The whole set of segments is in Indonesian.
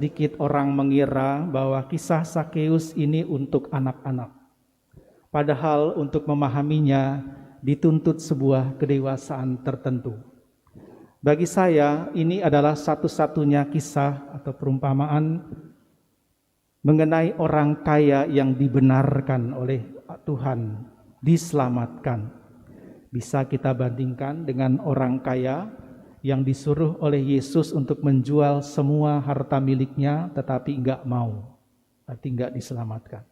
Sedikit orang mengira bahwa kisah Sakeus ini untuk anak-anak. Padahal untuk memahaminya dituntut sebuah kedewasaan tertentu. Bagi saya ini adalah satu-satunya kisah atau perumpamaan mengenai orang kaya yang dibenarkan oleh Tuhan, diselamatkan. Bisa kita bandingkan dengan orang kaya yang disuruh oleh Yesus untuk menjual semua harta miliknya tetapi enggak mau, berarti enggak diselamatkan.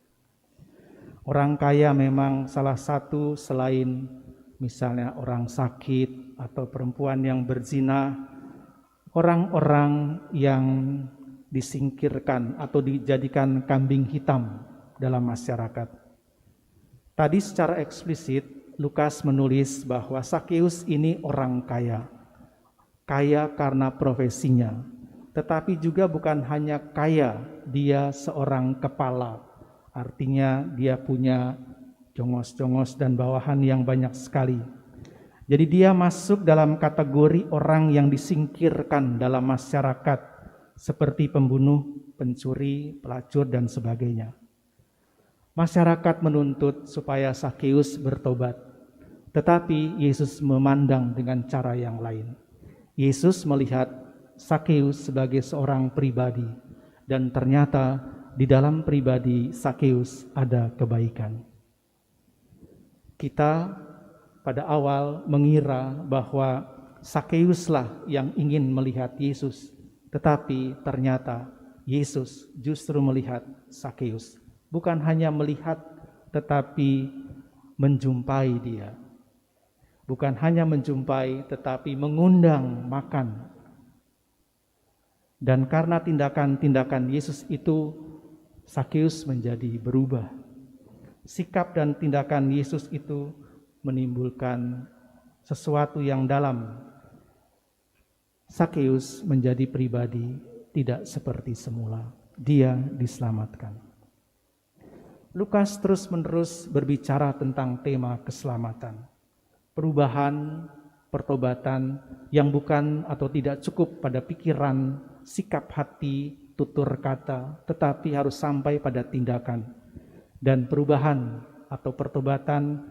Orang kaya memang salah satu selain misalnya orang sakit atau perempuan yang berzina, orang-orang yang disingkirkan atau dijadikan kambing hitam dalam masyarakat. Tadi secara eksplisit Lukas menulis bahwa Sakeus ini orang kaya. Kaya karena profesinya, tetapi juga bukan hanya kaya, dia seorang kepala. Artinya dia punya jongos-jongos dan bawahan yang banyak sekali. Jadi dia masuk dalam kategori orang yang disingkirkan dalam masyarakat, seperti pembunuh, pencuri, pelacur, dan sebagainya. Masyarakat menuntut supaya Sakeus bertobat, tetapi Yesus memandang dengan cara yang lain. Yesus melihat Sakeus sebagai seorang pribadi, dan ternyata di dalam pribadi Sakeus ada kebaikan. Kita pada awal mengira bahwa Sakeuslah yang ingin melihat Yesus, tetapi ternyata Yesus justru melihat Sakeus. Bukan hanya melihat, tetapi menjumpai dia. Bukan hanya menjumpai, tetapi mengundang makan. Dan karena tindakan-tindakan Yesus itu, Sakeus menjadi berubah. Sikap dan tindakan Yesus itu menimbulkan sesuatu yang dalam. Sakeus menjadi pribadi tidak seperti semula. Dia diselamatkan. Lukas terus-menerus berbicara tentang tema keselamatan. Perubahan, pertobatan yang bukan atau tidak cukup pada pikiran, sikap hati, tutur kata, tetapi harus sampai pada tindakan. Dan perubahan atau pertobatan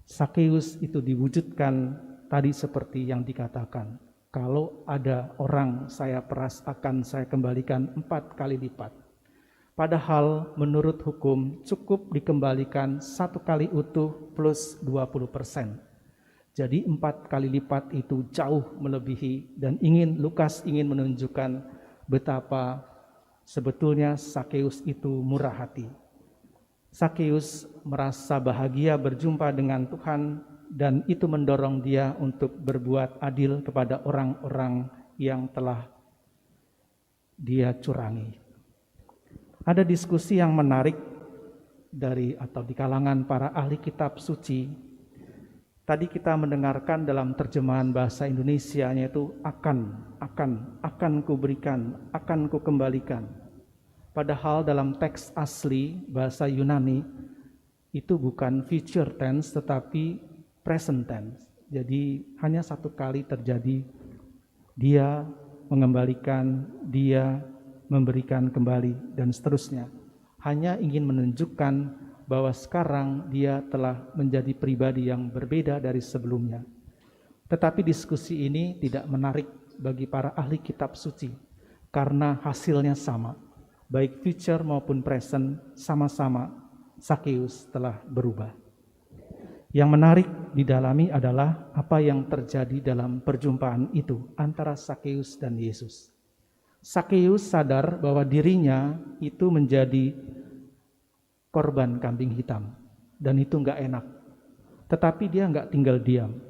Sakeus itu diwujudkan tadi seperti yang dikatakan. Kalau ada orang saya peras akan saya kembalikan 4 kali lipat. Padahal menurut hukum cukup dikembalikan 1 kali utuh plus 20%. Jadi 4 kali lipat itu jauh melebihi, dan Lukas ingin menunjukkan betapa sebetulnya Sakeus itu murah hati. Sakeus merasa bahagia berjumpa dengan Tuhan, dan itu mendorong dia untuk berbuat adil kepada orang-orang yang telah dia curangi. Ada diskusi yang menarik di kalangan para ahli kitab suci. Tadi kita mendengarkan dalam terjemahan bahasa Indonesia yaitu akan kuberikan, akan kukembalikan. Padahal dalam teks asli bahasa Yunani itu bukan future tense tetapi present tense. Jadi hanya 1 kali terjadi, dia mengembalikan, dia memberikan kembali, dan seterusnya. Hanya ingin menunjukkan bahwa sekarang dia telah menjadi pribadi yang berbeda dari sebelumnya. Tetapi diskusi ini tidak menarik bagi para ahli kitab suci, karena hasilnya sama. Baik future maupun present, sama-sama Sakeus telah berubah. Yang menarik didalami adalah apa yang terjadi dalam perjumpaan itu antara Sakeus dan Yesus. Sakeus sadar bahwa dirinya itu menjadi korban kambing hitam, dan itu enggak enak. Tetapi dia enggak tinggal diam.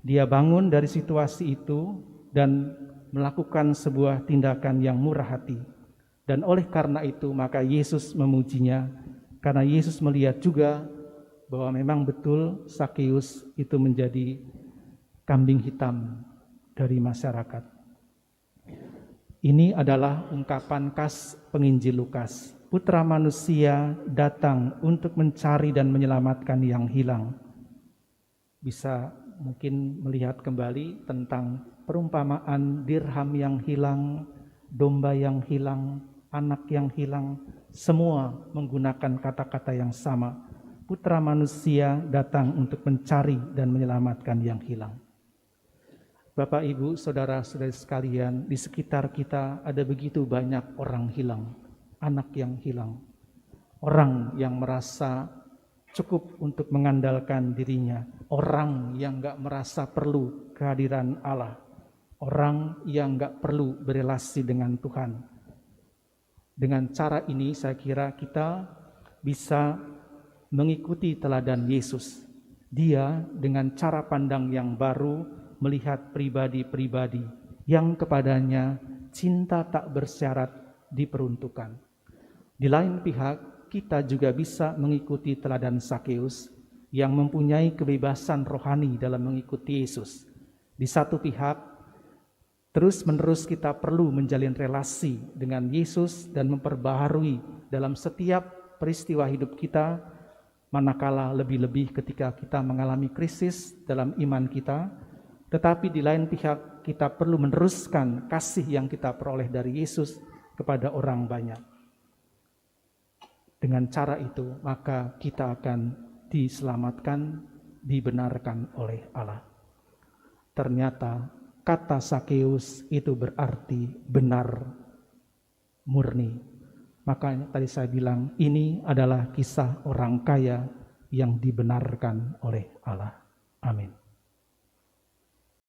Dia bangun dari situasi itu dan melakukan sebuah tindakan yang murah hati. Dan oleh karena itu maka Yesus memujinya, karena Yesus melihat juga bahwa memang betul Sakeus itu menjadi kambing hitam dari masyarakat. Ini adalah ungkapan khas penginjil Lukas. Putra manusia datang untuk mencari dan menyelamatkan yang hilang. Bisa mungkin melihat kembali tentang perumpamaan dirham yang hilang domba yang hilang, anak yang hilang, semua menggunakan kata-kata yang sama. Putra manusia datang untuk mencari dan menyelamatkan yang hilang. Bapak, Ibu, saudara-saudari sekalian, di sekitar kita ada begitu banyak orang hilang, anak yang hilang, orang yang merasa cukup untuk mengandalkan dirinya, orang yang gak merasa perlu kehadiran Allah, orang yang gak perlu berelasi dengan Tuhan. Dengan cara ini saya kira kita bisa mengikuti teladan Yesus. Dia dengan cara pandang yang baru melihat pribadi-pribadi yang kepadanya cinta tak bersyarat diperuntukkan. Di lain pihak, kita juga bisa mengikuti teladan Sakeus yang mempunyai kebebasan rohani dalam mengikuti Yesus. Di satu pihak, terus-menerus kita perlu menjalin relasi dengan Yesus dan memperbaharui dalam setiap peristiwa hidup kita, manakala lebih-lebih ketika kita mengalami krisis dalam iman kita. Tetapi di lain pihak, kita perlu meneruskan kasih yang kita peroleh dari Yesus kepada orang banyak. Dengan cara itu, maka kita akan diselamatkan, dibenarkan oleh Allah. Ternyata kata Sakeus itu berarti benar, murni. Makanya tadi saya bilang ini adalah kisah orang kaya yang dibenarkan oleh Allah. Amin.